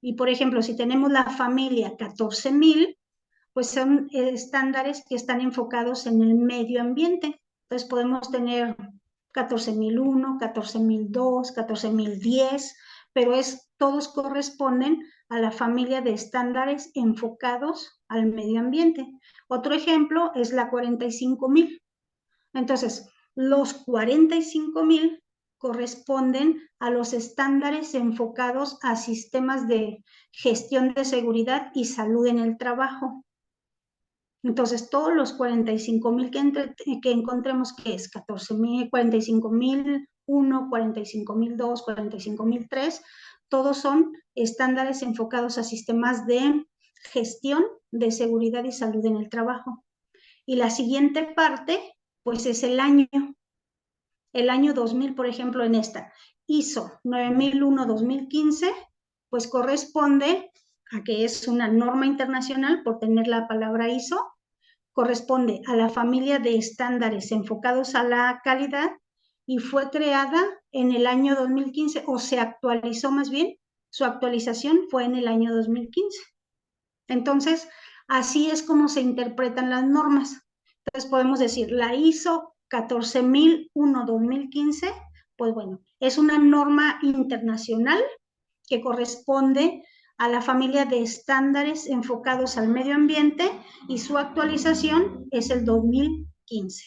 Y, por ejemplo, si tenemos la familia 14000, pues son estándares que están enfocados en el medio ambiente. Entonces podemos tener 14001, 14002, 14010, pero todos corresponden a la familia de estándares enfocados al medio ambiente. Otro ejemplo es la 45000. Entonces, los 45000 corresponden a los estándares enfocados a sistemas de gestión de seguridad y salud en el trabajo. Entonces, todos los 45000 que encontremos, que es 14000, 45001, 45002, 45003, todos son estándares enfocados a sistemas de gestión de seguridad y salud en el trabajo. Y la siguiente parte, pues es el año. El año 2000, por ejemplo, en esta ISO 9001-2015, pues corresponde a que es una norma internacional, por tener la palabra ISO, corresponde a la familia de estándares enfocados a la calidad y fue creada en el año 2015, o se actualizó más bien, su actualización fue en el año 2015. Entonces, así es como se interpretan las normas. Entonces, podemos decir, la ISO 14001-2015, pues bueno, es una norma internacional que corresponde a la familia de estándares enfocados al medio ambiente y su actualización es el 2015.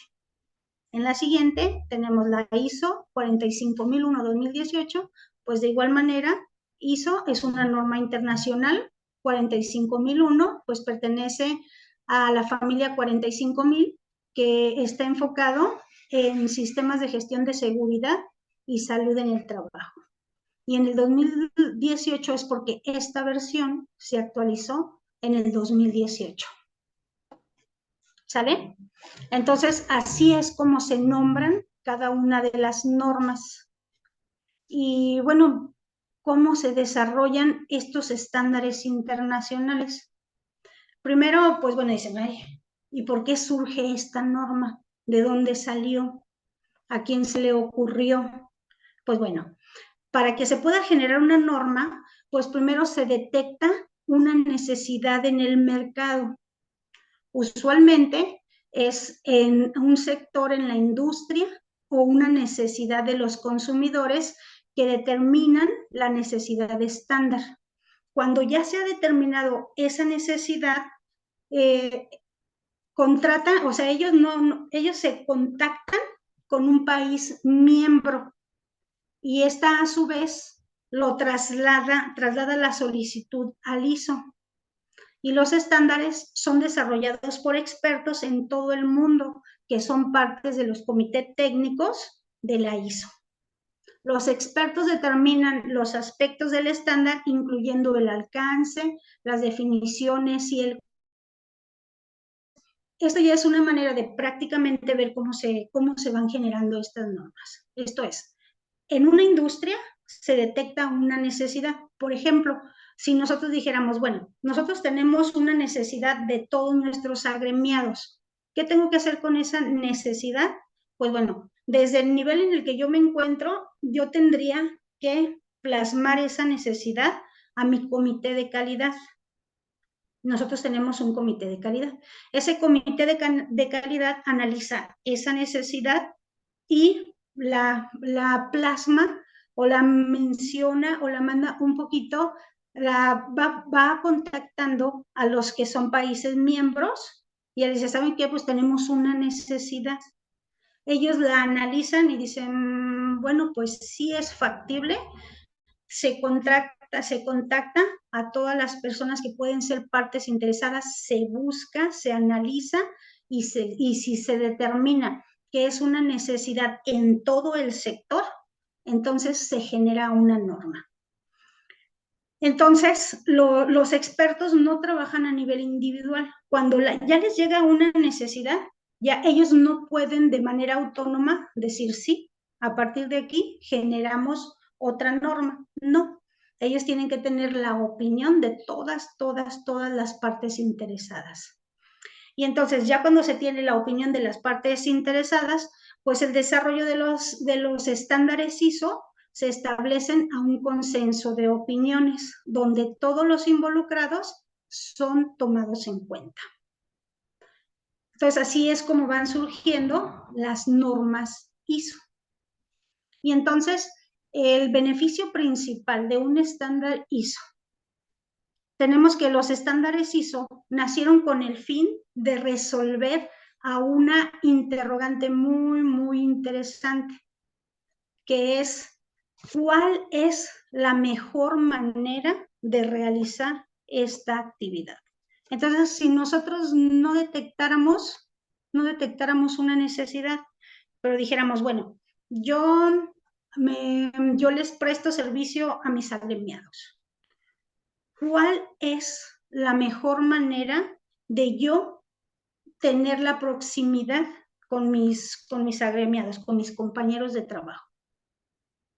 En la siguiente tenemos la ISO 45001-2018, pues de igual manera, ISO es una norma internacional. 45001 pues pertenece a la familia 45000, que está enfocado en sistemas de gestión de seguridad y salud en el trabajo. Y en el 2018 es porque esta versión se actualizó en el 2018. ¿Sale? Entonces, así es como se nombran cada una de las normas. Y bueno, ¿cómo se desarrollan estos estándares internacionales? Primero, pues bueno, dicen, ay, ¿y por qué surge esta norma? ¿De dónde salió? ¿A quién se le ocurrió? Pues bueno, para que se pueda generar una norma, pues primero se detecta una necesidad en el mercado. Usualmente es en un sector en la industria o una necesidad de los consumidores que determinan la necesidad estándar. Cuando ya se ha determinado esa necesidad, contratan, o sea, ellos se contactan con un país miembro y esta a su vez lo traslada la solicitud al ISO. Y los estándares son desarrollados por expertos en todo el mundo, que son partes de los comités técnicos de la ISO. Los expertos determinan los aspectos del estándar, incluyendo el alcance, las definiciones y el... Esto ya es una manera de prácticamente ver cómo se van generando estas normas. Esto es, en una industria se detecta una necesidad. Por ejemplo, si nosotros dijéramos, bueno, nosotros tenemos una necesidad de todos nuestros agremiados, ¿qué tengo que hacer con esa necesidad? Pues bueno, desde el nivel en el que yo me encuentro, yo tendría que plasmar esa necesidad a mi comité de calidad. nosotros tenemos un comité de calidad. Ese comité de calidad analiza esa necesidad y la plasma o la menciona o la manda un poquito, va contactando a los que son países miembros y les dice, ¿saben qué? Pues tenemos una necesidad. Ellos la analizan y dicen, bueno, pues sí es factible, se contacta a todas las personas que pueden ser partes interesadas, se busca, se analiza y si se determina que es una necesidad en todo el sector, entonces se genera una norma. Entonces, los expertos no trabajan a nivel individual. Cuando ya les llega una necesidad, ya ellos no pueden de manera autónoma decir sí, a partir de aquí generamos otra norma. No, ellos tienen que tener la opinión de todas las partes interesadas. Y entonces, ya cuando se tiene la opinión de las partes interesadas, pues el desarrollo de los estándares ISO se establecen a un consenso de opiniones, donde todos los involucrados son tomados en cuenta. Entonces, así es como van surgiendo las normas ISO. Y entonces, el beneficio principal de un estándar ISO, tenemos que los estándares ISO nacieron con el fin de resolver a una interrogante muy interesante, que es ¿cuál es la mejor manera de realizar esta actividad? Entonces, si nosotros no detectáramos una necesidad, pero dijéramos, bueno, yo les presto servicio a mis agremiados. ¿Cuál es la mejor manera de yo tener la proximidad con mis agremiados, con mis compañeros de trabajo?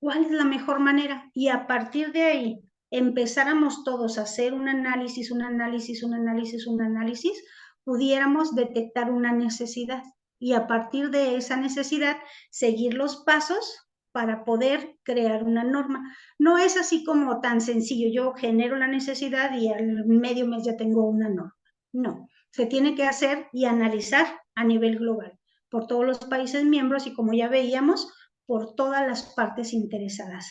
¿Cuál es la mejor manera? Y a partir de ahí empezáramos todos a hacer un análisis, pudiéramos detectar una necesidad y a partir de esa necesidad seguir los pasos para poder crear una norma. No es así como tan sencillo, yo genero la necesidad y al medio mes ya tengo una norma. No, se tiene que hacer y analizar a nivel global por todos los países miembros y como ya veíamos, por todas las partes interesadas.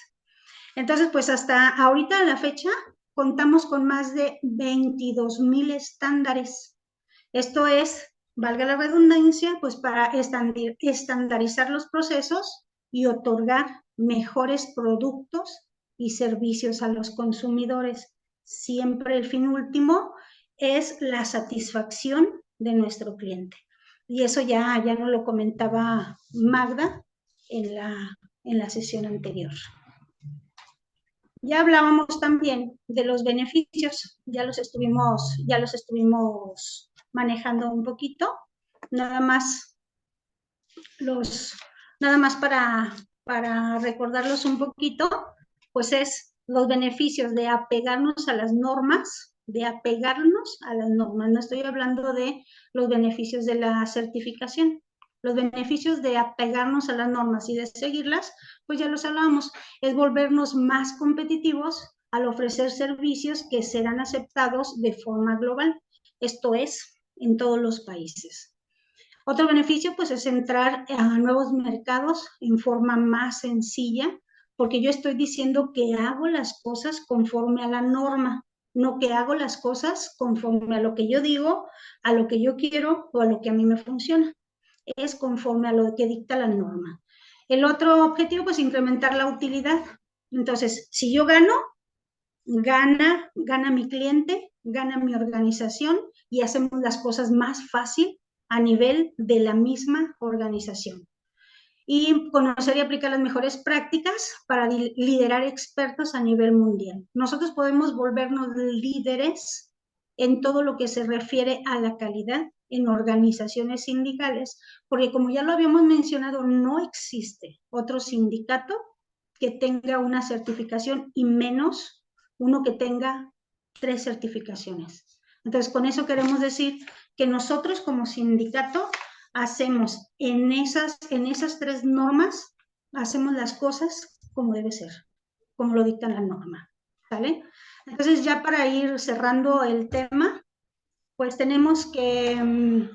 Entonces, pues hasta ahorita a la fecha contamos con más de 22,000 estándares. Esto es, valga la redundancia, pues para estandarizar los procesos y otorgar mejores productos y servicios a los consumidores. Siempre el fin último es la satisfacción de nuestro cliente. Y eso ya nos lo comentaba Magda en la sesión anterior. Ya hablábamos también de los beneficios, ya los estuvimos manejando un poquito, nada más para recordarlos un poquito, pues es los beneficios de apegarnos a las normas, no estoy hablando de los beneficios de la certificación, los beneficios de apegarnos a las normas y de seguirlas, pues ya los hablábamos, es volvernos más competitivos al ofrecer servicios que serán aceptados de forma global, esto es, en todos los países. Otro beneficio pues es entrar a nuevos mercados en forma más sencilla, porque yo estoy diciendo que hago las cosas conforme a la norma, no que hago las cosas conforme a lo que yo digo, a lo que yo quiero o a lo que a mí me funciona. Es conforme a lo que dicta la norma. El otro objetivo pues incrementar la utilidad. Entonces, si yo gano, gana mi cliente, gana mi organización y hacemos las cosas más fácil a nivel de la misma organización. Y conocer y aplicar las mejores prácticas para liderar expertos a nivel mundial. Nosotros podemos volvernos líderes en todo lo que se refiere a la calidad en organizaciones sindicales, porque como ya lo habíamos mencionado, no existe otro sindicato que tenga una certificación y menos uno que tenga 3 certificaciones. Entonces, con eso queremos decir que nosotros como sindicato hacemos en esas 3 normas, hacemos las cosas como debe ser, como lo dicta la norma, ¿vale? Entonces, ya para ir cerrando el tema, pues tenemos que,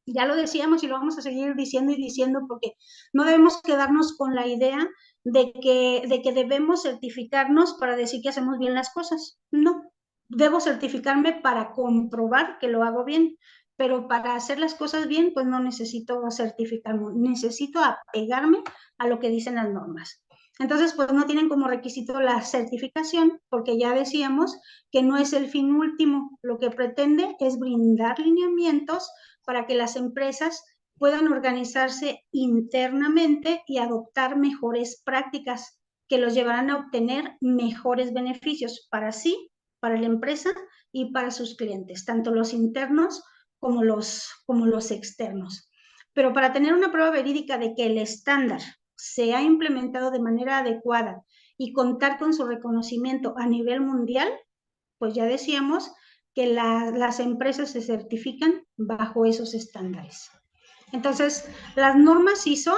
ya lo decíamos y lo vamos a seguir diciendo y diciendo, porque no debemos quedarnos con la idea de que debemos certificarnos para decir que hacemos bien las cosas. No, debo certificarme para comprobar que lo hago bien, pero para hacer las cosas bien, pues no necesito certificarme, necesito apegarme a lo que dicen las normas. Entonces, pues no tienen como requisito la certificación, porque ya decíamos que no es el fin último, lo que pretende es brindar lineamientos para que las empresas puedan organizarse internamente y adoptar mejores prácticas que los llevarán a obtener mejores beneficios para sí, para la empresa y para sus clientes, tanto los internos como los externos. Pero para tener una prueba verídica de que el estándar se ha implementado de manera adecuada y contar con su reconocimiento a nivel mundial, pues ya decíamos que las empresas se certifican bajo esos estándares. Entonces, las normas ISO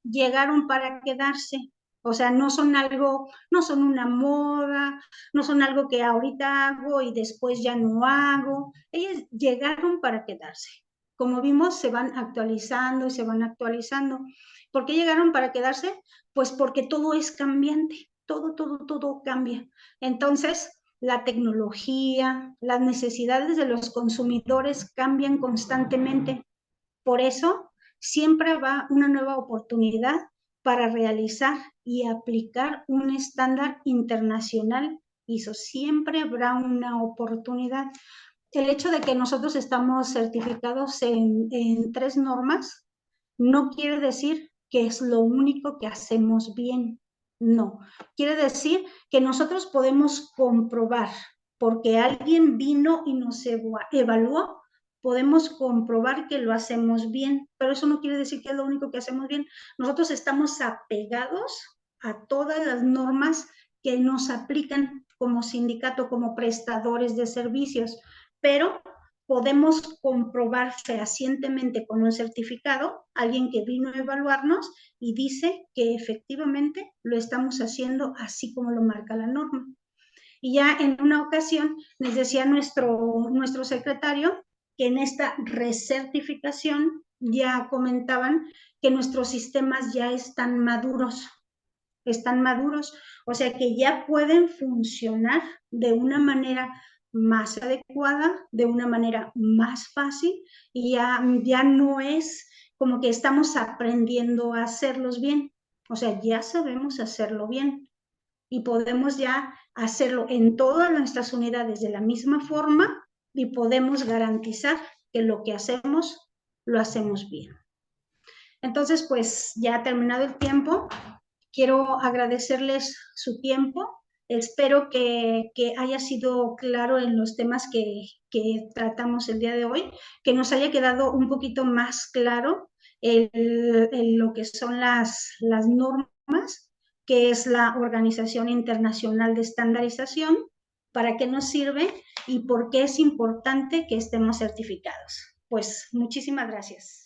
llegaron para quedarse. O sea, no son algo, no son una moda, no son algo que ahorita hago y después ya no hago. Ellas llegaron para quedarse. Como vimos, se van actualizando y se van actualizando. ¿Por qué llegaron para quedarse? Pues porque todo es cambiante, todo cambia. Entonces, la tecnología, las necesidades de los consumidores cambian constantemente. Por eso, siempre va una nueva oportunidad para realizar y aplicar un estándar internacional ISO. Siempre habrá una oportunidad. El hecho de que nosotros estamos certificados en 3 normas no quiere decir que es lo único que hacemos bien. No, quiere decir que nosotros podemos comprobar, porque alguien vino y nos evaluó, podemos comprobar que lo hacemos bien, pero eso no quiere decir que es lo único que hacemos bien. Nosotros estamos apegados a todas las normas que nos aplican como sindicato, como prestadores de servicios, pero podemos comprobar fehacientemente con un certificado, alguien que vino a evaluarnos y dice que efectivamente lo estamos haciendo así como lo marca la norma. Y ya en una ocasión les decía nuestro secretario que en esta recertificación ya comentaban que nuestros sistemas ya están maduros, o sea que ya pueden funcionar de una manera más adecuada, de una manera más fácil y ya no es como que estamos aprendiendo a hacerlos bien, o sea, ya sabemos hacerlo bien y podemos ya hacerlo en todas nuestras unidades de la misma forma y podemos garantizar que lo que hacemos lo hacemos bien. Entonces, pues ya ha terminado el tiempo. Quiero agradecerles su tiempo. Espero que haya sido claro en los temas que tratamos el día de hoy, que nos haya quedado un poquito más claro lo que son las normas, que es la Organización Internacional de Estandarización, para qué nos sirve y por qué es importante que estemos certificados. Pues muchísimas gracias.